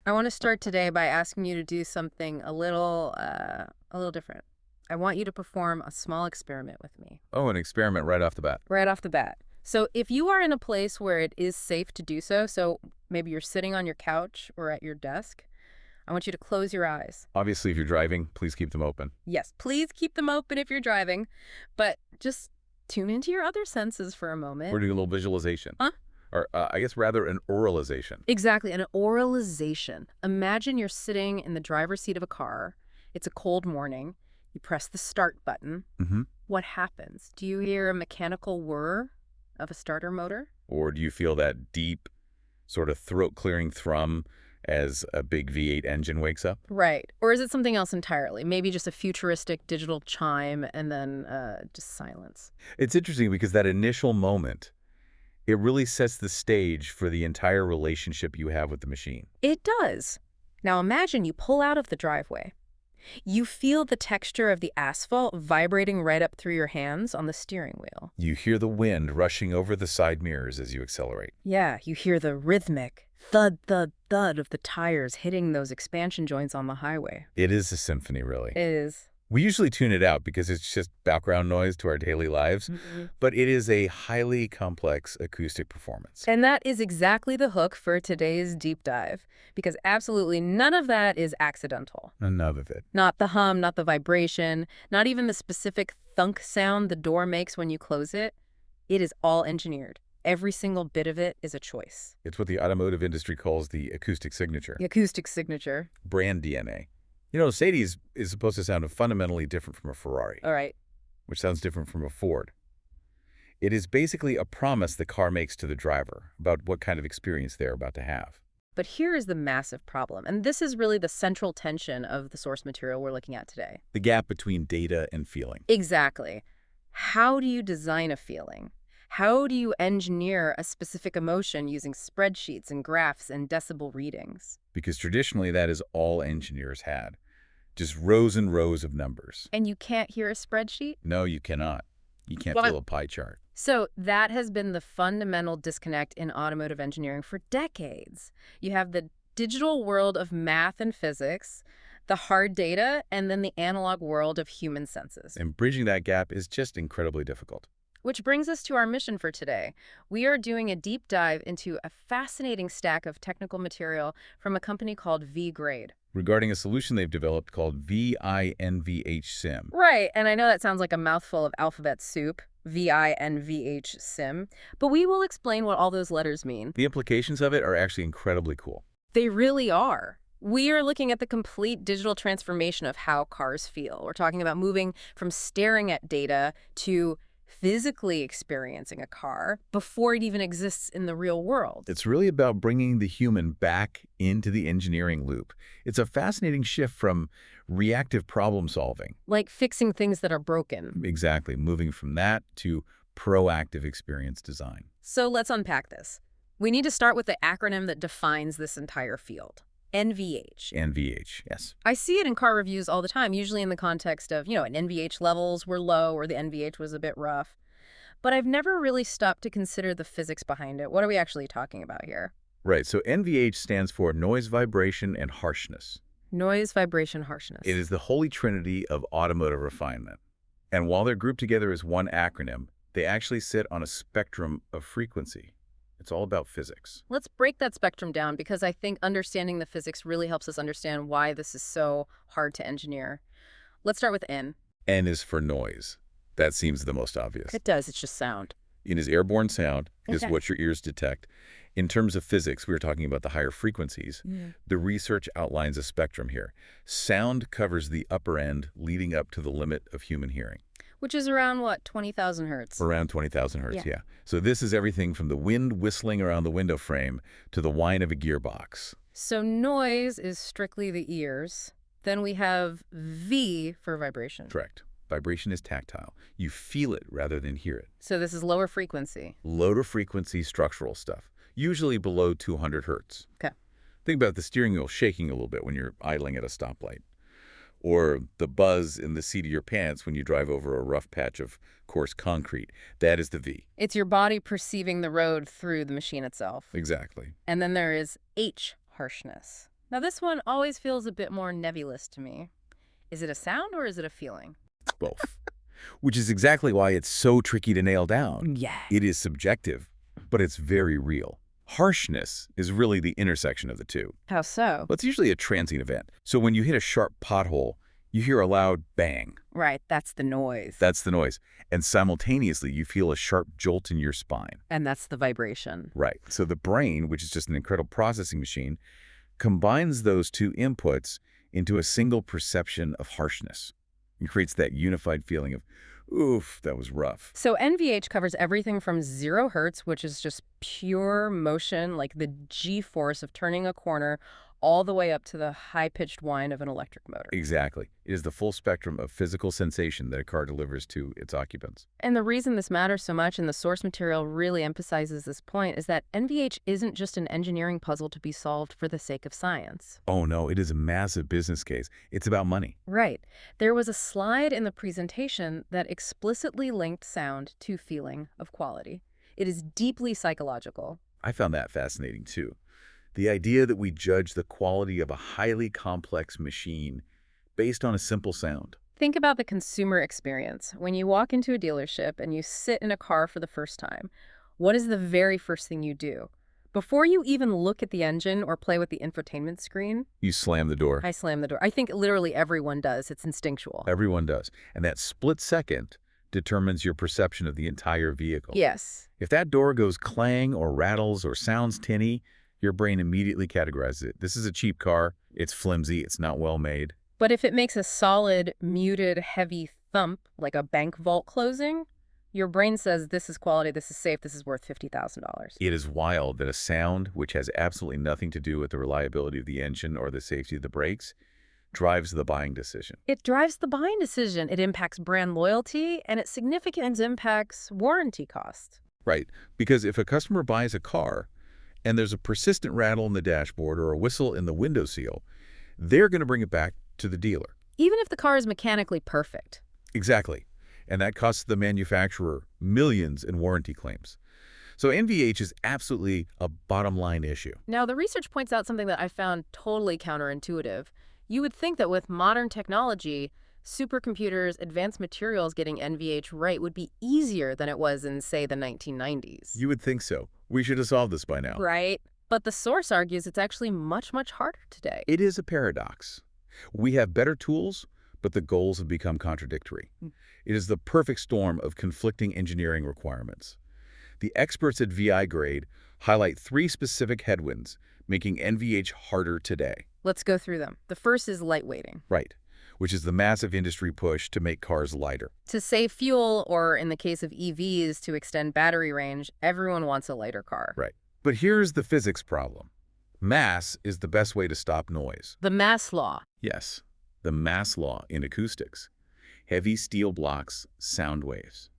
I want to start today by asking you to do something a little different. I want you to perform a small experiment with me Oh, an experiment right off the bat. right off the bat. So if you are in a place where it is safe to do so, so maybe you're sitting on your couch or at your desk, I want you to close your eyes. Obviously, if you're driving, please keep them open. Yes, please keep them open if you're driving, but just tune into your other senses for a moment. We're doing a little visualization. Huh? Or I guess rather an oralization. Exactly, an oralization. Imagine you're sitting in the driver's seat of a car. It's a cold morning. You press the start button. Mm-hmm. What happens? Do you hear a mechanical whir of a starter motor? Or do you feel that deep, sort of throat-clearing thrum as a big V8 engine wakes up? Right. Or is it something else entirely? Maybe just a futuristic digital chime and then just silence. It's interesting because that initial moment, it really sets the stage for the entire relationship you have with the machine. It does. Now imagine you pull out of the driveway. You feel the texture of the asphalt vibrating right up through your hands on the steering wheel. You hear the wind rushing over the side mirrors as you accelerate. Yeah, you hear the rhythmic thud, thud, thud of the tires hitting those expansion joints on the highway. It is a symphony, really. It is. We usually tune it out because it's just background noise to our daily lives, but it is a highly complex acoustic performance. And that is exactly the hook for today's deep dive, because absolutely none of that is accidental. Enough of it. Not the hum, not the vibration, not even the specific thunk sound the door makes when you close it. It is all engineered. Every single bit of it is a choice. It's what the automotive industry calls the acoustic signature, The acoustic signature. brand DNA. You know, Mercedes is supposed to sound fundamentally different from a Ferrari, All right. which sounds different from a Ford. It is basically a promise the car makes to the driver about what kind of experience they're about to have. But here is the massive problem, and this is really the central tension of the source material we're looking at today. The gap between data and feeling. Exactly. How do you design a feeling? How do you engineer a specific emotion using spreadsheets and graphs and decibel readings? Because traditionally that is all engineers had. Just rows and rows of numbers. And you can't hear a spreadsheet? No, you cannot. You can't What? feel a pie chart. So that has been the fundamental disconnect in automotive engineering for decades. You have the digital world of math and physics, the hard data, and then the analog world of human senses. And bridging that gap is just incredibly difficult. Which brings us to our mission for today. We are doing a deep dive into a fascinating stack of technical material from a company called V-Grade. Regarding a solution they've developed called VINVH SIM. Right, and I know that sounds like a mouthful of alphabet soup, VINVH SIM, but we will explain what all those letters mean. The implications of it are actually incredibly cool. They really are. We are looking at the complete digital transformation of how cars feel. We're talking about moving from staring at data to physically experiencing a car before it even exists in the real world. It's really about bringing the human back into the engineering loop. It's a fascinating shift from reactive problem solving. Like fixing things that are broken. Exactly, moving from that to proactive experience design. So let's unpack this. We need to start with the acronym that defines this entire field. NVH. NVH, yes. I see it in car reviews all the time, usually in the context of, an NVH levels were low or the NVH was a bit rough. But I've never really stopped to consider the physics behind it. What are we actually talking about here? Right, so NVH stands for noise, vibration, and harshness. Noise, vibration, harshness. It is the holy trinity of automotive refinement. And while they're grouped together as one acronym, they actually sit on a spectrum of frequency. It's all about physics. Let's break that spectrum down because I think understanding the physics really helps us understand why this is so hard to engineer. Let's start with N. N is for noise. That seems the most obvious. It does. It's just sound. It is airborne sound, is Okay. what your ears detect. In terms of physics, we were talking about the higher frequencies. The research outlines a spectrum here. Sound covers the upper end leading up to the limit of human hearing. Which is around, what, 20,000 hertz? Around 20,000 hertz, Yeah. yeah. So this is everything from the wind whistling around the window frame to the whine of a gearbox. So noise is strictly the ears. Then we have V for vibration. Correct. Vibration is tactile. You feel it rather than hear it. So this is lower frequency. Lower frequency structural stuff, usually below 200 hertz. Okay. Think about the steering wheel shaking a little bit when you're idling at a stoplight. Or the buzz in the seat of your pants when you drive over a rough patch of coarse concrete. That is the V. It's your body perceiving the road through the machine itself. Exactly. And then there is H, harshness. Now this one always feels a bit more nebulous to me. Is it a sound or is it a feeling? Both. Which is exactly why it's so tricky to nail down. Yeah. It is subjective, but it's very real. Harshness is really the intersection of the two. How so? Well, it's usually a transient event. So when you hit a sharp pothole, you hear a loud bang. Right, that's the noise. That's the noise. And simultaneously, you feel a sharp jolt in your spine. And that's the vibration. Right. So the brain, which is just an incredible processing machine, combines those two inputs into a single perception of harshness. It creates that unified feeling of, oof, that was rough. So NVH covers everything from 0 hertz, which is just pure motion, like the G-force of turning a corner, all the way up to the high-pitched whine of an electric motor. Exactly. It is the full spectrum of physical sensation that a car delivers to its occupants. And the reason this matters so much, and the source material really emphasizes this point, is that NVH isn't just an engineering puzzle to be solved for the sake of science. Oh no, it is a massive business case. It's about money. Right. There was a slide in the presentation that explicitly linked sound to feeling of quality. It is deeply psychological. I found that fascinating too. The idea that we judge the quality of a highly complex machine based on a simple sound. Think about the consumer experience. When you walk into a dealership and you sit in a car for the first time, what is the very first thing you do? Before you even look at the engine or play with the infotainment screen, You slam the door. I slam the door. I think literally everyone does. It's instinctual. Everyone does. And that split second determines your perception of the entire vehicle. Yes. If that door goes clang or rattles or sounds tinny, your brain immediately categorizes it. This is a cheap car. It's flimsy. It's not well made. But if it makes a solid, muted, heavy thump, like a bank vault closing, your brain says this is quality, this is safe, this is worth $50,000. It is wild that a sound, which has absolutely nothing to do with the reliability of the engine or the safety of the brakes, drives the buying decision. It drives the buying decision. It impacts brand loyalty, and it significantly impacts warranty costs. Right. Because if a customer buys a car and there's a persistent rattle in the dashboard or a whistle in the window seal, they're going to bring it back to the dealer. Even if the car is mechanically perfect. Exactly. And that costs the manufacturer millions in warranty claims. So NVH is absolutely a bottom line issue. Now, the research points out something that I found totally counterintuitive. You would think that with modern technology, supercomputers, advanced materials getting NVH right would be easier than it was in, say, the 1990s. You would think so. We should have solved this by now. Right? But the source argues it's actually much, much harder today. It is a paradox. We have better tools, but the goals have become contradictory. It is the perfect storm of conflicting engineering requirements. The experts at VI Grade highlight 3 specific headwinds, making NVH harder today. Let's go through them. The first is lightweighting. Right, which is the massive industry push to make cars lighter. To save fuel, or in the case of EVs, to extend battery range, everyone wants a lighter car. Right. But here's the physics problem. Mass is the best way to stop noise. The mass law. Yes, the mass law in acoustics. Heavy steel blocks, sound waves.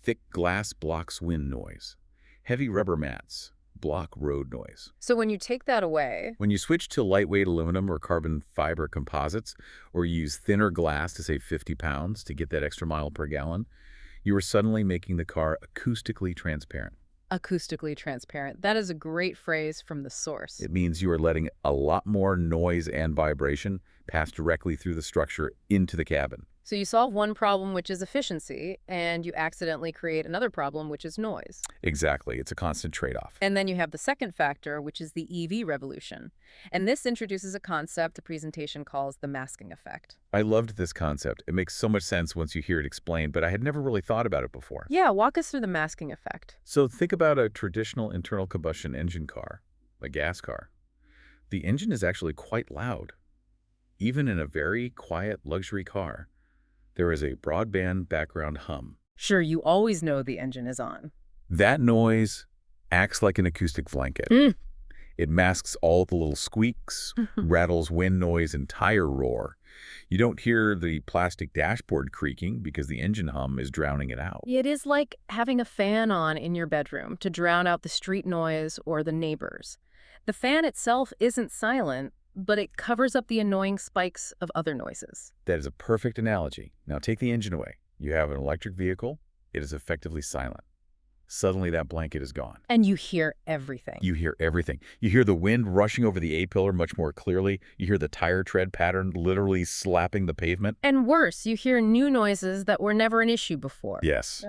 Thick glass blocks wind noise. Heavy rubber mats block road noise. So when you take that away, When you switch to lightweight aluminum or carbon fiber composites, or use thinner glass to save 50 pounds to get that extra mile per gallon, you are suddenly making the car acoustically transparent. acoustically transparent. That is a great phrase from the source. It means you are letting a lot more noise and vibration pass directly through the structure into the cabin. So you solve one problem, which is efficiency, and you accidentally create another problem, which is noise. Exactly. It's a constant trade-off. And then you have the second factor, which is the EV revolution. And this introduces a concept the presentation calls the masking effect. I loved this concept. It makes so much sense once you hear it explained, but I had never really thought about it before. Yeah, walk us through the masking effect. So think about a traditional internal combustion engine car, a gas car. The engine is actually quite loud. Even in a very quiet luxury car, there is a broadband background hum. Sure, you always know the engine is on. That noise acts like an acoustic blanket. It masks all the little squeaks, rattles, wind noise, and tire roar. You don't hear the plastic dashboard creaking because the engine hum is drowning it out. It is like having a fan on in your bedroom to drown out the street noise or the neighbors. The fan itself isn't silent, but it covers up the annoying spikes of other noises. That is a perfect analogy. Now take the engine away. You have an electric vehicle. It is effectively silent. suddenly that blanket is gone. And you hear everything. You hear everything. You hear the wind rushing over the A-pillar much more clearly. You hear the tire tread pattern literally slapping the pavement. And worse, you hear new noises that were never an issue before. Yes.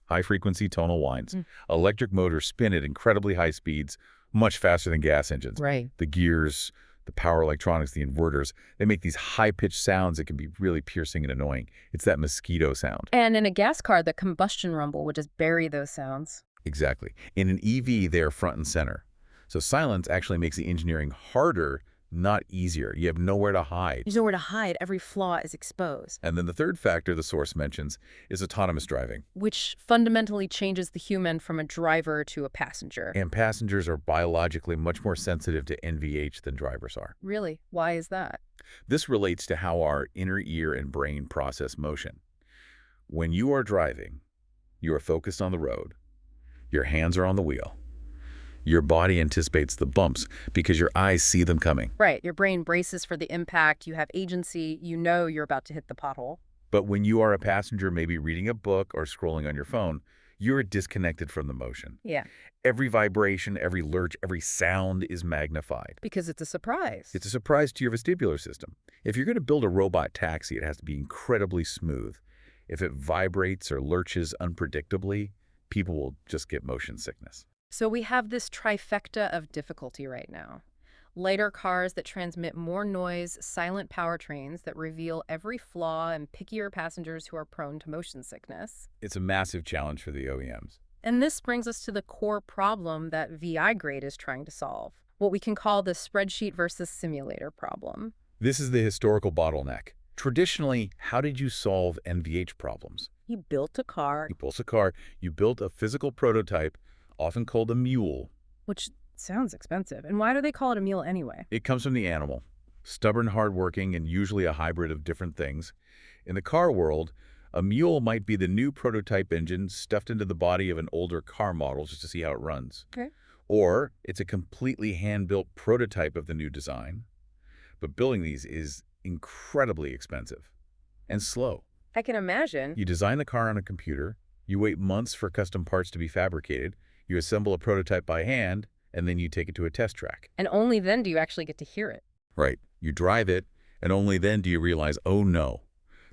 High-frequency tonal whines. Electric motors spin at incredibly high speeds, much faster than gas engines. Right. The gears, the power electronics, the inverters, they make these high-pitched sounds that can be really piercing and annoying. It's that mosquito sound. And in a gas car, the combustion rumble would just bury those sounds. Exactly. In an EV, they're front and center. So silence actually makes the engineering harder, not easier. You have nowhere to hide. There's nowhere to hide. Every flaw is exposed. And then the third factor the source mentions is autonomous driving. Which fundamentally changes the human from a driver to a passenger. And passengers are biologically much more sensitive to NVH than drivers are. Really? Why is that? This relates to how our inner ear and brain process motion. When you are driving, you are focused on the road. Your hands are on the wheel. Your body anticipates the bumps because your eyes see them coming. Right. Your brain braces for the impact. You have agency. You know you're about to hit the pothole. But when you are a passenger, maybe reading a book or scrolling on your phone, you're disconnected from the motion. Yeah. Every vibration, every lurch, every sound is magnified. Because it's a surprise. It's a surprise to your vestibular system. If you're going to build a robot taxi, it has to be incredibly smooth. If it vibrates or lurches unpredictably, people will just get motion sickness. So we have this trifecta of difficulty right now. Lighter cars that transmit more noise, silent powertrains that reveal every flaw, and pickier passengers who are prone to motion sickness. It's a massive challenge for the OEMs. And this brings us to the core problem that VI grade is trying to solve, what we can call the spreadsheet versus simulator problem. This is the historical bottleneck. Traditionally, how did you solve NVH problems? You built a car. You built a car, you built a physical prototype, often called a mule. Which sounds expensive. And why do they call it a mule anyway? It comes from the animal. Stubborn, hardworking, and usually a hybrid of different things. In the car world, a mule might be the new prototype engine stuffed into the body of an older car model just to see how it runs. Okay. Or it's a completely hand-built prototype of the new design. But building these is incredibly expensive and slow. I can imagine. You design the car on a computer, you wait months for custom parts to be fabricated, you assemble a prototype by hand, and then you take it to a test track. And only then do you actually get to hear it. Right. You drive it, and only then do you realize, oh no,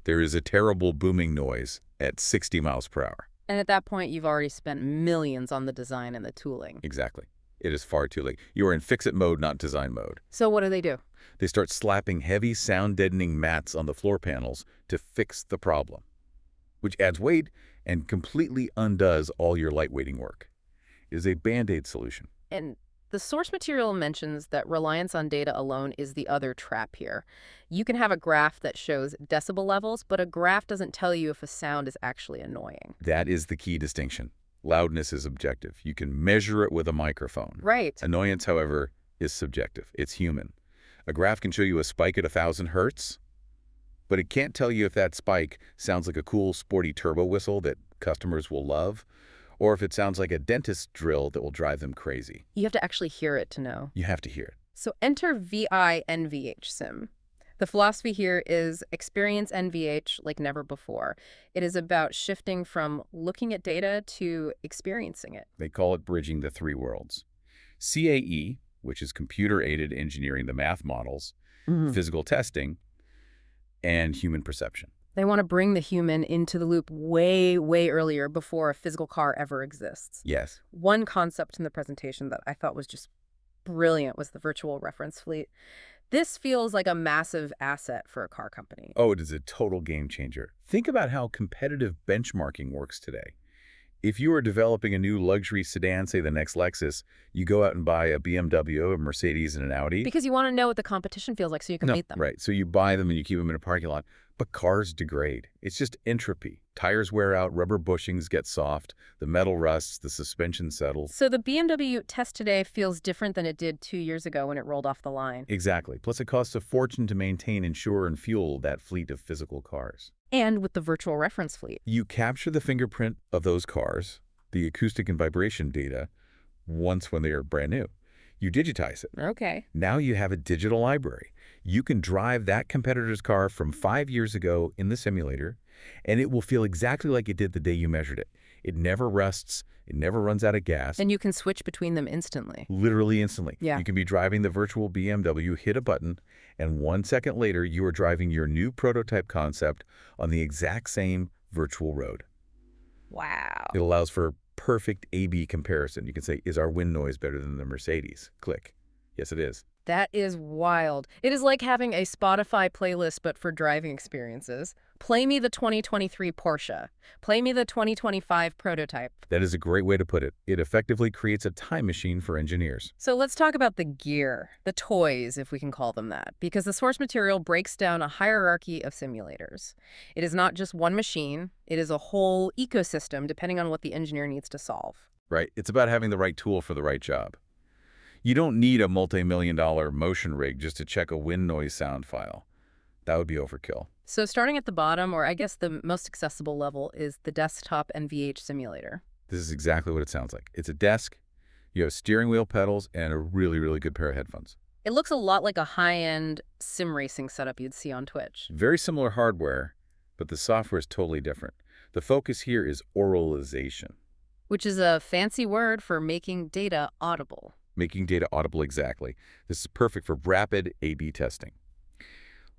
there is a terrible booming noise at 60 miles per hour. And at that point, you've already spent millions on the design and the tooling. Exactly. It is far too late. You are in fix-it mode, not design mode. So what do? They start slapping heavy sound-deadening mats on the floor panels to fix the problem, which adds weight and completely undoes all your lightweighting work. It is a Band-Aid solution. And the source material mentions that reliance on data alone is the other trap here. You can have a graph that shows decibel levels, but a graph doesn't tell you if a sound is actually annoying. That is the key distinction. Loudness is objective. You can measure it with a microphone. Right. Annoyance, however, is subjective. It's human. A graph can show you a spike at 1,000 hertz, but it can't tell you if that spike sounds like a cool, sporty turbo whistle that customers will love, or if it sounds like a dentist's drill that will drive them crazy. You have to actually hear it to know. You have to hear it. So enter VI NVH sim. The philosophy here is experience NVH like never before. It is about shifting from looking at data to experiencing it. They call it bridging the three worlds. CAE, which is computer-aided engineering, the math models, physical testing, and human perception. They want to bring the human into the loop way, way earlier before a physical car ever exists. Yes. One concept in the presentation that I thought was just brilliant was the virtual reference fleet. This feels like a massive asset for a car company. Oh, it is a total game changer. Think about how competitive benchmarking works today. If you are developing a new luxury sedan, say the next Lexus, you go out and buy a BMW, a Mercedes, and an Audi. Because you want to know what the competition feels like so you can beat them. Right. So you buy them and you keep them in a parking lot. But cars degrade. It's just entropy. Tires wear out, rubber bushings get soft, the metal rusts, the suspension settles. So the BMW test today feels different than it did 2 years ago when it rolled off the line. Exactly. Plus it costs a fortune to maintain, insure, and fuel that fleet of physical cars. And with the virtual reference fleet. You capture the fingerprint of those cars, the acoustic and vibration data, once when they are brand new. You digitize it. Okay. Now you have a digital library. You can drive that competitor's car from 5 years ago in the simulator, and it will feel exactly like it did the day you measured it. It never rusts. It never runs out of gas. And you can switch between them instantly. Literally instantly. Yeah. You can be driving the virtual BMW, hit a button, and 1 second later, you are driving your new prototype concept on the exact same virtual road. Wow. It allows for perfect A/B comparison. You can say, is our wind noise better than the Mercedes? Click. Yes, it is. That is wild. It is like having a Spotify playlist, but for driving experiences. Play me the 2023 Porsche. Play me the 2025 prototype. That is a great way to put it. It effectively creates a time machine for engineers. So let's talk about the gear, the toys, if we can call them that, because the source material breaks down a hierarchy of simulators. It is not just one machine. It is a whole ecosystem, depending on what the engineer needs to solve. Right. It's about having the right tool for the right job. You don't need a multi-million-dollar motion rig just to check a wind noise sound file. That would be overkill. So starting at the bottom, or I guess the most accessible level, is the desktop NVH simulator. This is exactly what it sounds like. It's a desk, you have steering wheel pedals, and a really, really good pair of headphones. It looks a lot like a high-end sim racing setup you'd see on Twitch. Very similar hardware, but the software is totally different. The focus here is auralization. Which is a fancy word for making data audible. Making data audible exactly. This is perfect for rapid A/B testing.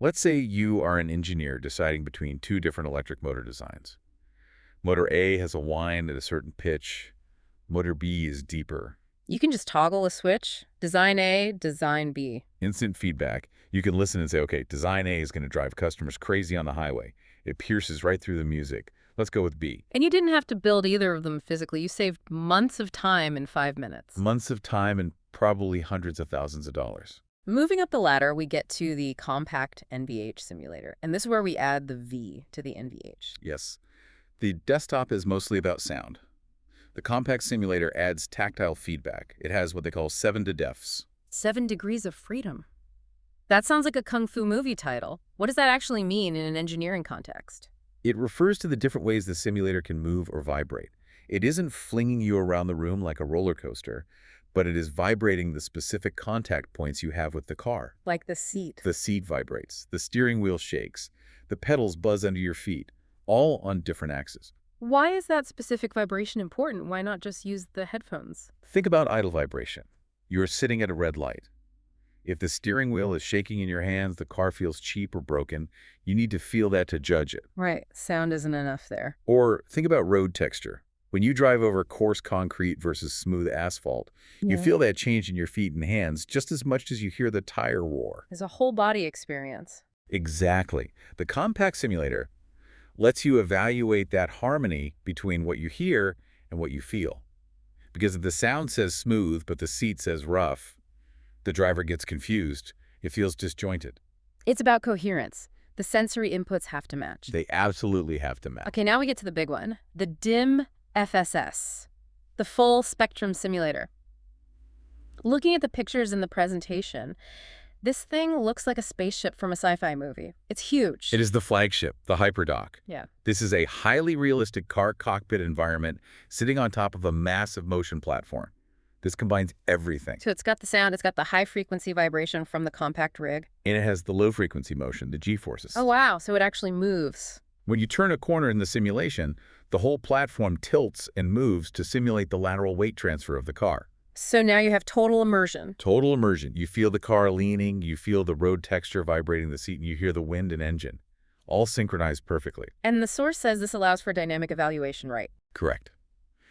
Let's say you are an engineer deciding between two different electric motor designs. Motor A has a whine at a certain pitch. Motor B is deeper. You can just toggle a switch. Design A, design B. Instant feedback. You can listen and say, okay, design A is going to drive customers crazy on the highway. It pierces right through the music. Let's go with B. And you didn't have to build either of them physically. You saved months of time in 5 minutes. Months of time and probably hundreds of thousands of dollars. Moving up the ladder, we get to the compact NVH simulator. And this is where we add the V to the NVH. Yes. The desktop is mostly about sound. The compact simulator adds tactile feedback. It has what they call 7 to defs. 7 degrees of freedom. That sounds like a kung fu movie title. What does that actually mean in an engineering context? It refers to the different ways the simulator can move or vibrate. It isn't flinging you around the room like a roller coaster, but it is vibrating the specific contact points you have with the car. Like the seat. The seat vibrates, the steering wheel shakes, the pedals buzz under your feet, all on different axes. Why is that specific vibration important? Why not just use the headphones? Think about idle vibration. You're sitting at a red light. If the steering wheel is shaking in your hands, the car feels cheap or broken, you need to feel that to judge it. Right. Sound isn't enough there. Or think about road texture. When you drive over coarse concrete versus smooth asphalt, you feel that change in your feet and hands just as much as you hear the tire roar. It's a whole body experience. Exactly. The compact simulator lets you evaluate that harmony between what you hear and what you feel. Because if the sound says smooth, but the seat says rough, the driver gets confused. It feels disjointed. It's about coherence. The sensory inputs have to match. They absolutely have to match. Okay, now we get to the big one. The DIM FSS, the full spectrum simulator. Looking at the pictures in the presentation, this thing looks like a spaceship from a sci-fi movie. It's huge. It is the flagship, the hyperdock. Yeah. This is a highly realistic car cockpit environment sitting on top of a massive motion platform. This combines everything. So it's got the sound, it's got the high-frequency vibration from the compact rig. And it has the low-frequency motion, the G-forces. Oh, wow. So it actually moves. When you turn a corner in the simulation, the whole platform tilts and moves to simulate the lateral weight transfer of the car. So now you have total immersion. Total immersion. You feel the car leaning, you feel the road texture vibrating the seat, and you hear the wind and engine. All synchronized perfectly. And the source says this allows for dynamic evaluation, right? Correct.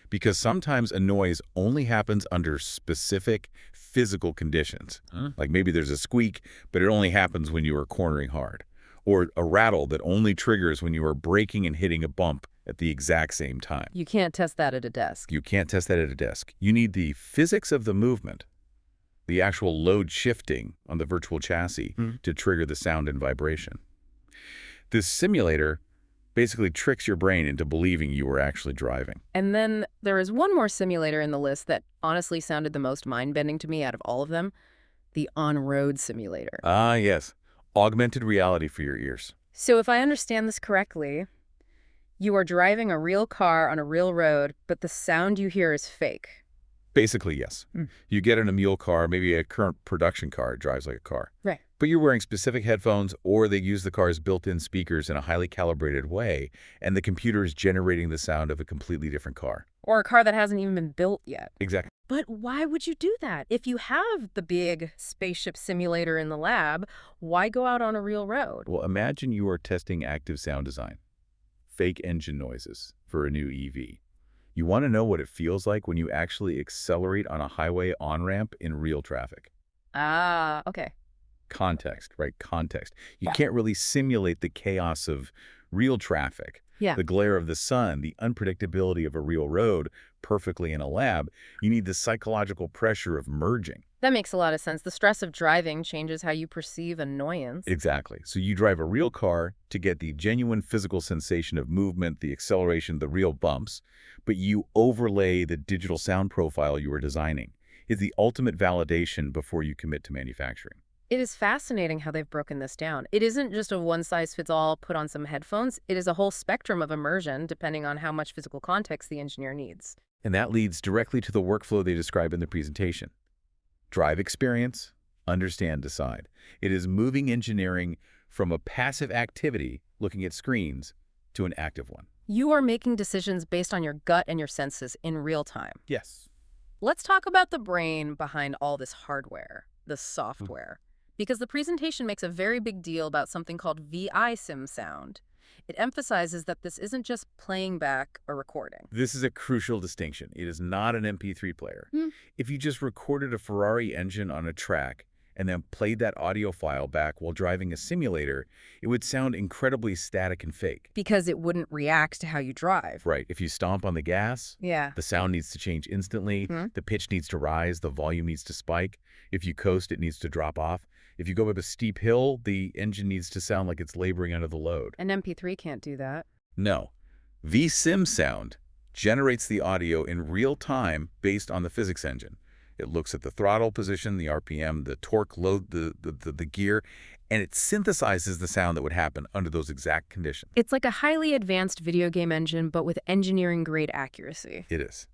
Because sometimes a noise only happens under specific physical conditions. Like maybe there's a squeak, but it only happens when you are cornering hard. Or a rattle that only triggers when you are braking and hitting a bump at the exact same time. You can't test that at a desk. You can't test that at a desk. You need the physics of the movement, the actual load shifting on the virtual chassis to trigger the sound and vibration. This simulator basically tricks your brain into believing you were actually driving. And then there is one more simulator in the list that honestly sounded the most mind-bending to me out of all of them, the on-road simulator. Ah, yes. Augmented reality for your ears. So if I understand this correctly, you are driving a real car on a real road, but the sound you hear is fake. Basically, yes. You get in a mule car, maybe a current production car, it drives like a car. Right. But you're wearing specific headphones, or they use the car's built-in speakers in a highly calibrated way, and the computer is generating the sound of a completely different car. Or a car that hasn't even been built yet. Exactly. But why would you do that? If you have the big spaceship simulator in the lab, why go out on a real road? Well, imagine you are testing active sound design, fake engine noises for a new EV. You want to know what it feels like when you actually accelerate on a highway on-ramp in real traffic. Ah, okay. Context, right? Context. You can't really simulate the chaos of real traffic, Yeah. the glare of the sun, the unpredictability of a real road perfectly in a lab. You need the psychological pressure of merging. That makes a lot of sense. The stress of driving changes how you perceive annoyance. Exactly. So you drive a real car to get the genuine physical sensation of movement, the acceleration, the real bumps, but you overlay the digital sound profile you are designing. It's the ultimate validation before you commit to manufacturing. It is fascinating how they've broken this down. It isn't just a one-size-fits-all, put on some headphones. It is a whole spectrum of immersion, depending on how much physical context the engineer needs. And that leads directly to the workflow they describe in the presentation. Drive experience, understand, decide. It is moving engineering from a passive activity, looking at screens, to an active one. You are making decisions based on your gut and your senses in real time. Yes. Let's talk about the brain behind all this hardware, the software. Because the presentation makes a very big deal about something called VI sim sound. It emphasizes that this isn't just playing back a recording. This is a crucial distinction. It is not an MP3 player. If you just recorded a Ferrari engine on a track and then played that audio file back while driving a simulator, it would sound incredibly static and fake. Because it wouldn't react to how you drive. Right. If you stomp on the gas, Yeah. the sound needs to change instantly. The pitch needs to rise. The volume needs to spike. If you coast, it needs to drop off. If you go up a steep hill, the engine needs to sound like it's laboring under the load. An MP3 can't do that. No. vSim sound generates the audio in real time based on the physics engine. It looks at the throttle position, the RPM, the torque load, the gear, and it synthesizes the sound that would happen under those exact conditions. It's like a highly advanced video game engine, but with engineering-grade accuracy. It is.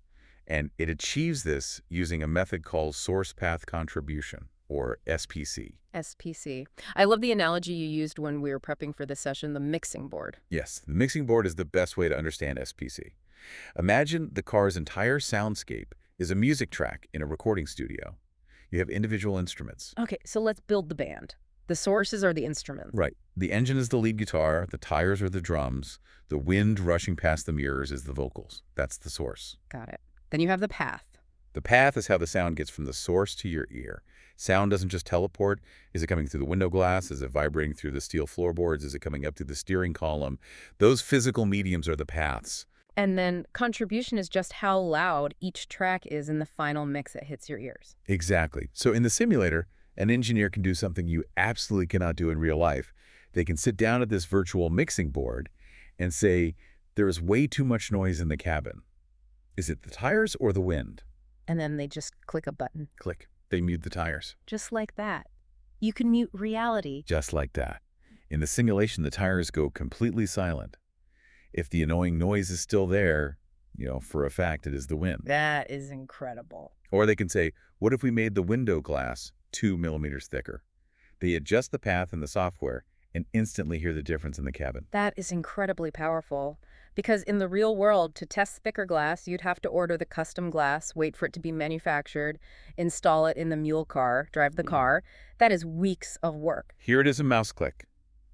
And it achieves this using a method called source path contribution, or SPC. SPC. I love the analogy you used when we were prepping for this session, the mixing board. Yes, the mixing board is the best way to understand SPC. Imagine the car's entire soundscape is a music track in a recording studio. You have individual instruments. Okay, so let's build the band. The sources are the instruments. Right. The engine is the lead guitar, the tires are the drums, the wind rushing past the mirrors is the vocals. That's the source. Got it. Then you have the path. The path is how the sound gets from the source to your ear. Sound doesn't just teleport. Is it coming through the window glass? Is it vibrating through the steel floorboards? Is it coming up through the steering column? Those physical mediums are the paths. And then contribution is just how loud each track is in the final mix that hits your ears. Exactly. So in the simulator, an engineer can do something you absolutely cannot do in real life. They can sit down at this virtual mixing board and say, there is way too much noise in the cabin. Is it the tires or the wind? And then they just click a button. Click. They mute the tires. Just like that. You can mute reality. Just like that. In the simulation, the tires go completely silent. If the annoying noise is still there, for a fact, it is the wind. That is incredible. Or they can say, what if we made the window glass 2 millimeters thicker? They adjust the path in the software and instantly hear the difference in the cabin. That is incredibly powerful. Because in the real world, to test thicker glass, you'd have to order the custom glass, wait for it to be manufactured, install it in the mule car, drive the car. That is weeks of work. Here it is a mouse click.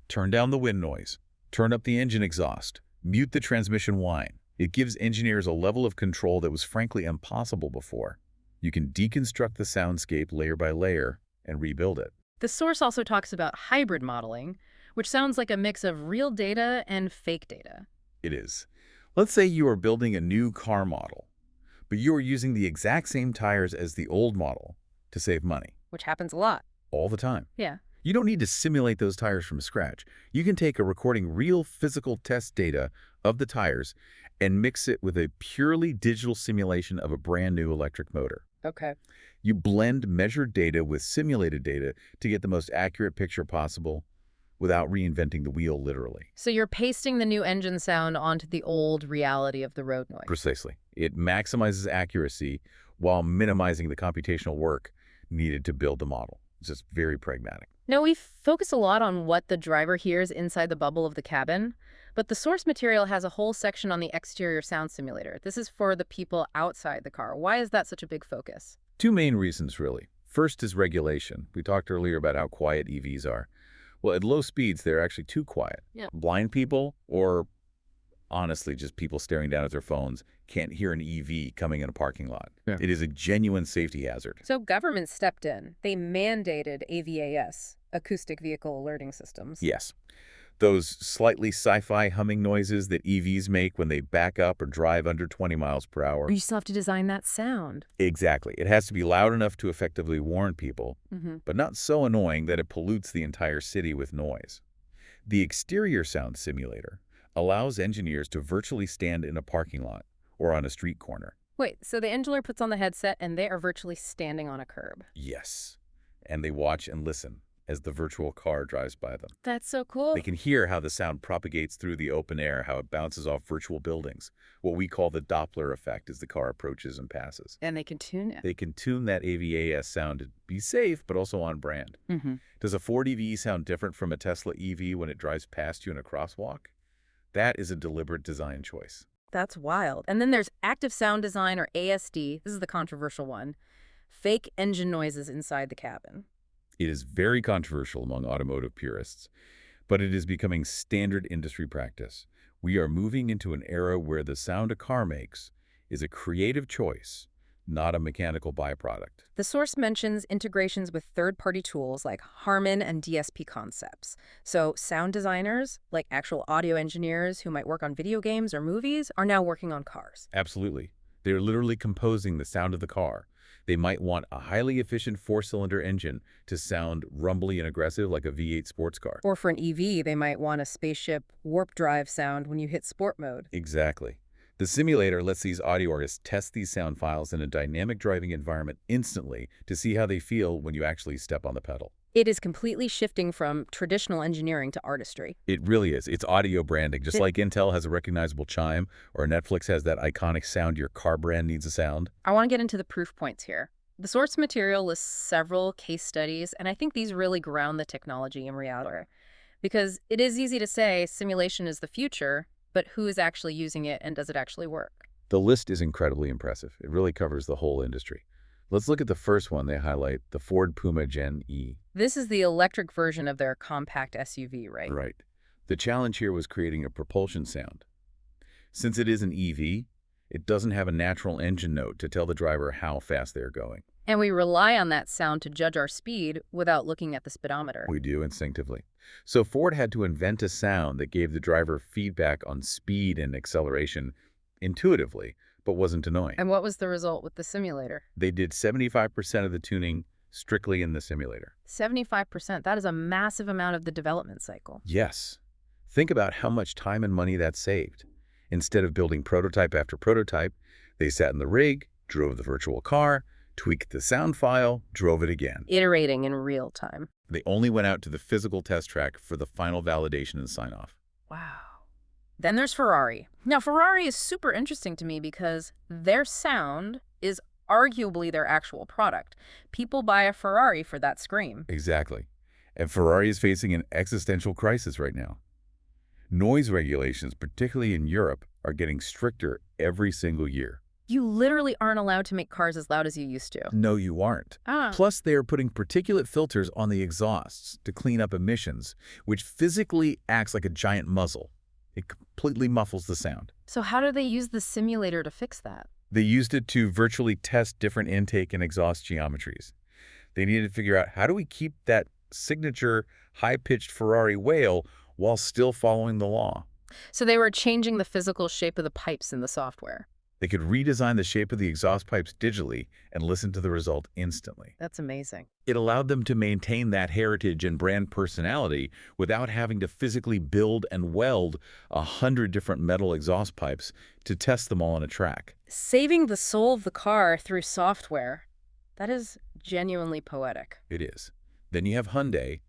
Turn down the wind noise. Turn up the engine exhaust. Mute the transmission whine. It gives engineers a level of control that was frankly impossible before. You can deconstruct the soundscape layer by layer and rebuild it. The source also talks about hybrid modeling, which sounds like a mix of real data and fake data. It is. Let's say you are building a new car model, but you are using the exact same tires as the old model to save money. Which happens a lot. All the time. Yeah. You don't need to simulate those tires from scratch. You can take a recording real physical test data of the tires and mix it with a purely digital simulation of a brand new electric motor. Okay. You blend measured data with simulated data to get the most accurate picture possible without reinventing the wheel literally. So you're pasting the new engine sound onto the old reality of the road noise. Precisely. It maximizes accuracy while minimizing the computational work needed to build the model. It's just very pragmatic. Now, we focus a lot on what the driver hears inside the bubble of the cabin, but the source material has a whole section on the exterior sound simulator. This is for the people outside the car. Why is that such a big focus? Two main reasons, really. First is regulation. We talked earlier about how quiet EVs are. Well, at low speeds, they're actually too quiet. Yeah. Blind people, or honestly, just people staring down at their phones, can't hear an EV coming in a parking lot. Yeah. It is a genuine safety hazard. So government stepped in. They mandated AVAS, acoustic vehicle alerting systems. Yes. Those slightly sci-fi humming noises that EVs make when they back up or drive under 20 miles per hour. You still have to design that sound. Exactly. It has to be loud enough to effectively warn people, Mm-hmm. but not so annoying that it pollutes the entire city with noise. The exterior sound simulator allows engineers to virtually stand in a parking lot or on a street corner. Wait, so the engineer puts on the headset and they are virtually standing on a curb. Yes. And they watch and listen as the virtual car drives by them. That's so cool. They can hear how the sound propagates through the open air, how it bounces off virtual buildings, what we call the Doppler effect as the car approaches and passes. And they can tune it. They can tune that AVAS sound to be safe, but also on brand. Mm-hmm. Does a Ford EV sound different from a Tesla EV when it drives past you in a crosswalk? That is a deliberate design choice. That's wild. And then there's active sound design, or ASD. This is the controversial one. Fake engine noises inside the cabin. It is very controversial among automotive purists, but it is becoming standard industry practice. We are moving into an era where the sound a car makes is a creative choice, not a mechanical byproduct. The source mentions integrations with third-party tools like Harman and DSP Concepts. So sound designers, like actual audio engineers who might work on video games or movies, are now working on cars. Absolutely. They're literally composing the sound of the car. They might want a highly efficient four-cylinder engine to sound rumbly and aggressive like a V8 sports car. Or for an EV, they might want a spaceship warp drive sound when you hit sport mode. Exactly. The simulator lets these audio artists test these sound files in a dynamic driving environment instantly to see how they feel when you actually step on the pedal. It is completely shifting from traditional engineering to artistry. It really is. It's audio branding. Just like Intel has a recognizable chime or Netflix has that iconic sound your car brand needs a sound. I want to get into the proof points here. The source material lists several case studies, and I think these really ground the technology in reality. Because it is easy to say simulation is the future, but who is actually using it and does it actually work? The list is incredibly impressive. It really covers the whole industry. Let's look at the first one they highlight, the Ford Puma Gen E. This is the electric version of their compact SUV, right? Right. The challenge here was creating a propulsion sound. Since it is an EV, it doesn't have a natural engine note to tell the driver how fast they're going. And we rely on that sound to judge our speed without looking at the speedometer. We do instinctively. So Ford had to invent a sound that gave the driver feedback on speed and acceleration intuitively, but wasn't annoying. And what was the result with the simulator? They did 75% of the tuning strictly in the simulator. 75%. That is a massive amount of the development cycle. Yes. Think about how much time and money that saved. Instead of building prototype after prototype, they sat in the rig, drove the virtual car, tweaked the sound file, drove it again. Iterating in real time. They only went out to the physical test track for the final validation and sign-off. Wow. Then there's Ferrari. Now, Ferrari is super interesting to me because their sound is arguably their actual product. People buy a Ferrari for that scream. Exactly. And Ferrari is facing an existential crisis right now. Noise regulations, particularly in Europe, are getting stricter every single year. You literally aren't allowed to make cars as loud as you used to. No, you aren't. Plus, they are putting particulate filters on the exhausts to clean up emissions, which physically acts like a giant muzzle. It completely muffles the sound. So how do they use the simulator to fix that? They used it to virtually test different intake and exhaust geometries. They needed to figure out, how do we keep that signature high-pitched Ferrari wail while still following the law? So they were changing the physical shape of the pipes in the software. They could redesign the shape of the exhaust pipes digitally and listen to the result instantly. That's amazing. It allowed them to maintain that heritage and brand personality without having to physically build and weld 100 different metal exhaust pipes to test them all on a track. Saving the soul of the car through software. That is genuinely poetic. It is. Then you have Hyundai.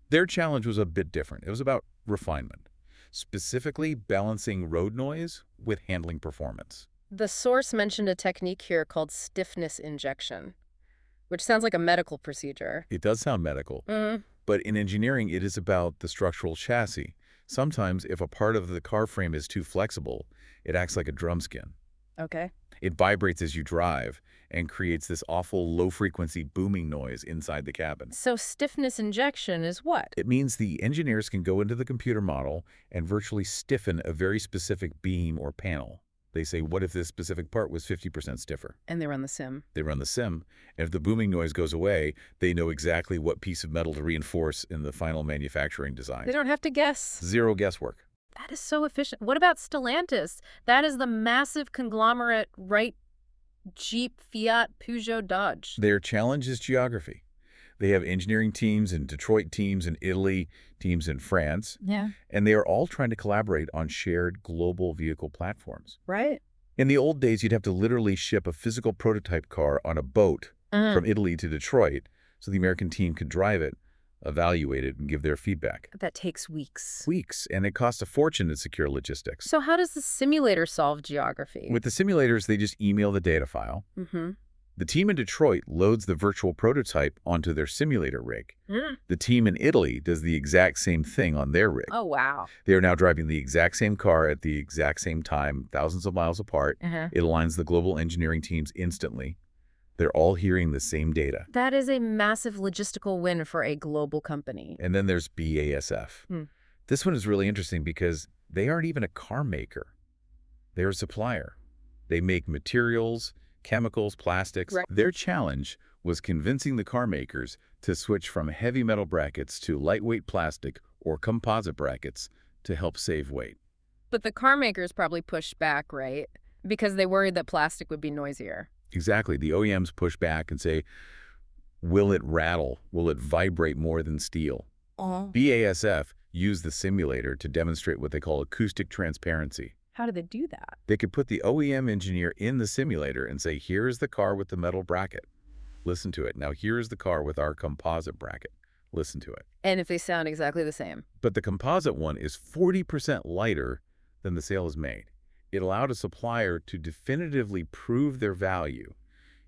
Their challenge was a bit different. It was about refinement, specifically balancing road noise with handling performance. The source mentioned a technique here called stiffness injection, which sounds like a medical procedure. It does sound medical, But in engineering, it is about the structural chassis. Sometimes, if a part of the car frame is too flexible, it acts like a drum skin. Okay. It vibrates as you drive and creates this awful low-frequency booming noise inside the cabin. So stiffness injection is what? It means the engineers can go into the computer model and virtually stiffen a very specific beam or panel. They say, what if this specific part was 50% stiffer? And they run the sim. They run the sim, and if the booming noise goes away, they know exactly what piece of metal to reinforce in the final manufacturing design. They don't have to guess. Zero guesswork. That is so efficient. What about Stellantis? That is the massive conglomerate, right? Jeep, Fiat, Peugeot, Dodge. Their challenge is geography. They have engineering teams in Detroit, teams in Italy, teams in France, Yeah. and they are all trying to collaborate on shared global vehicle platforms. Right. In the old days, you'd have to literally ship a physical prototype car on a boat from Italy to Detroit so the American team could drive it, evaluate it, and give their feedback. That takes weeks. Weeks, and it costs a fortune to secure logistics. So how does the simulator solve geography? With the simulators, they just email the data file. Mm-hmm. The team in Detroit loads the virtual prototype onto their simulator rig. The team in Italy does the exact same thing on their rig. Oh, wow. They are now driving the exact same car at the exact same time, thousands of miles apart. It aligns the global engineering teams instantly. They're all hearing the same data. That is a massive logistical win for a global company. And then there's BASF. This one is really interesting because they aren't even a car maker. They're a supplier. They make materials, chemicals, plastics. Right. Their challenge was convincing the car makers to switch from heavy metal brackets to lightweight plastic or composite brackets to help save weight. But the car makers probably pushed back, right? Because they worried that plastic would be noisier. Exactly. The OEMs push back and say, will it rattle? Will it vibrate more than steel? BASF used the simulator to demonstrate what they call acoustic transparency. How do they do that? They could put the OEM engineer in the simulator and say, here's the car with the metal bracket. Listen to it. Now here's the car with our composite bracket. Listen to it. And if they sound exactly the same. But the composite one is 40% lighter than the sale is made. It allowed a supplier to definitively prove their value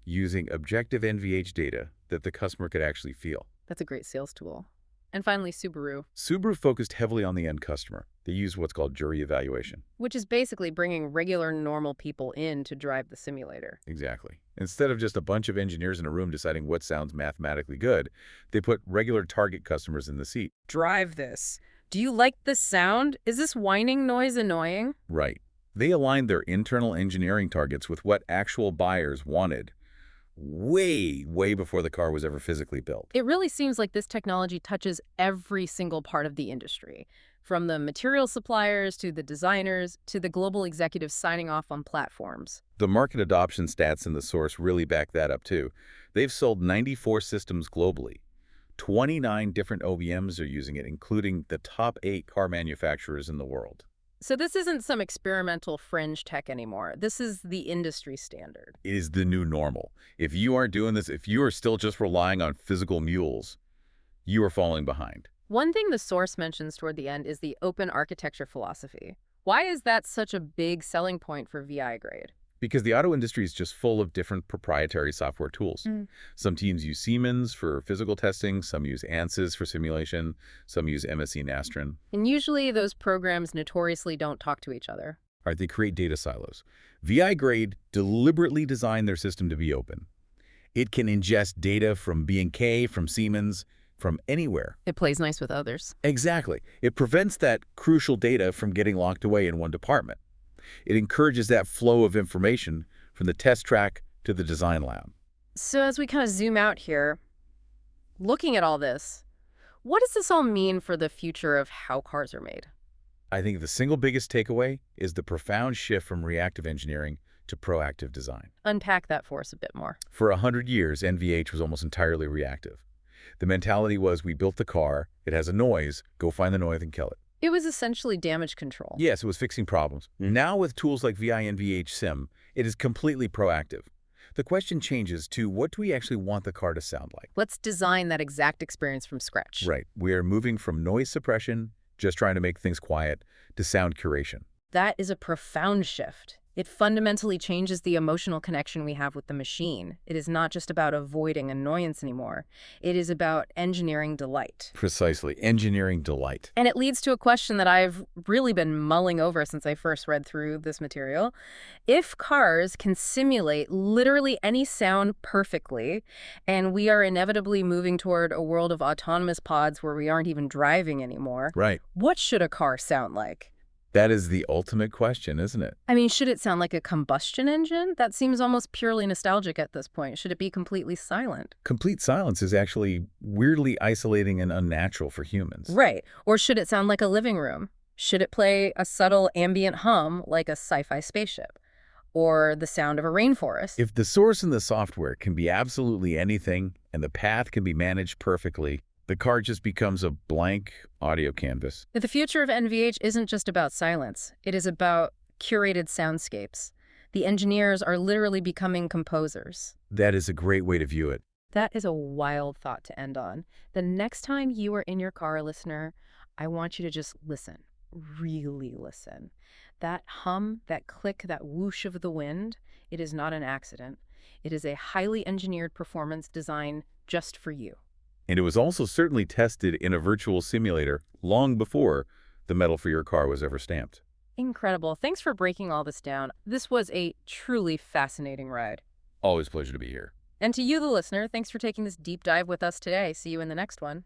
using objective NVH data that the customer could actually feel. That's a great sales tool. And finally, Subaru. Subaru focused heavily on the end customer. They used what's called jury evaluation. Which is basically bringing regular, normal people in to drive the simulator. Exactly. Instead of just a bunch of engineers in a room deciding what sounds mathematically good, they put regular target customers in the seat. Drive this. Do you like this sound? Is this whining noise annoying? Right. They aligned their internal engineering targets with what actual buyers wanted way, way before the car was ever physically built. It really seems like this technology touches every single part of the industry, from the material suppliers to the designers to the global executives signing off on platforms. The market adoption stats in the source really back that up too. They've sold 94 systems globally. 29 different OEMs are using it, including the top 8 car manufacturers in the world. So this isn't some experimental fringe tech anymore. This is the industry standard. It is the new normal. If you aren't doing this, if you are still just relying on physical mules, you are falling behind. One thing the source mentions toward the end is the open architecture philosophy. Why is that such a big selling point for VI grade? Because the auto industry is just full of different proprietary software tools. Some teams use Siemens for physical testing, some use ANSYS for simulation, some use MSC Nastran. And usually those programs notoriously don't talk to each other. All right, they create data silos. VI Grade deliberately designed their system to be open. It can ingest data from B&K, from Siemens, from anywhere. It plays nice with others. Exactly. It prevents that crucial data from getting locked away in one department. It encourages that flow of information from the test track to the design lab. So as we kind of zoom out here, looking at all this, what does this all mean for the future of how cars are made? I think the single biggest takeaway is the profound shift from reactive engineering to proactive design. Unpack that for us a bit more. For 100 years, NVH was almost entirely reactive. The mentality was, we built the car, it has a noise, go find the noise and kill it. It was essentially damage control. Yes, it was fixing problems. Now with tools like VI NVH Sim, it is completely proactive. The question changes to, what do we actually want the car to sound like? Let's design that exact experience from scratch. Right. We are moving from noise suppression, just trying to make things quiet, to sound curation. That is a profound shift. It fundamentally changes the emotional connection we have with the machine. It is not just about avoiding annoyance anymore. It is about engineering delight. Precisely. Engineering delight. And it leads to a question that I've really been mulling over since I first read through this material. If cars can simulate literally any sound perfectly, and we are inevitably moving toward a world of autonomous pods where we aren't even driving anymore, Right. what should a car sound like? That is the ultimate question, isn't it? I mean, should it sound like a combustion engine? That seems almost purely nostalgic at this point. Should it be completely silent? Complete silence is actually weirdly isolating and unnatural for humans. Right. Or should it sound like a living room? Should it play a subtle ambient hum like a sci-fi spaceship? Or the sound of a rainforest? If the source and the software can be absolutely anything and the path can be managed perfectly, the car just becomes a blank audio canvas. The future of NVH isn't just about silence. It is about curated soundscapes. The engineers are literally becoming composers. That is a great way to view it. That is a wild thought to end on. The next time you are in your car, listener, I want you to just listen. Really listen. That hum, that click, that whoosh of the wind, it is not an accident. It is a highly engineered performance designed just for you. And it was also certainly tested in a virtual simulator long before the metal for your car was ever stamped. Incredible. Thanks for breaking all this down. This was a truly fascinating ride. Always a pleasure to be here. And to you, the listener, thanks for taking this deep dive with us today. See you in the next one.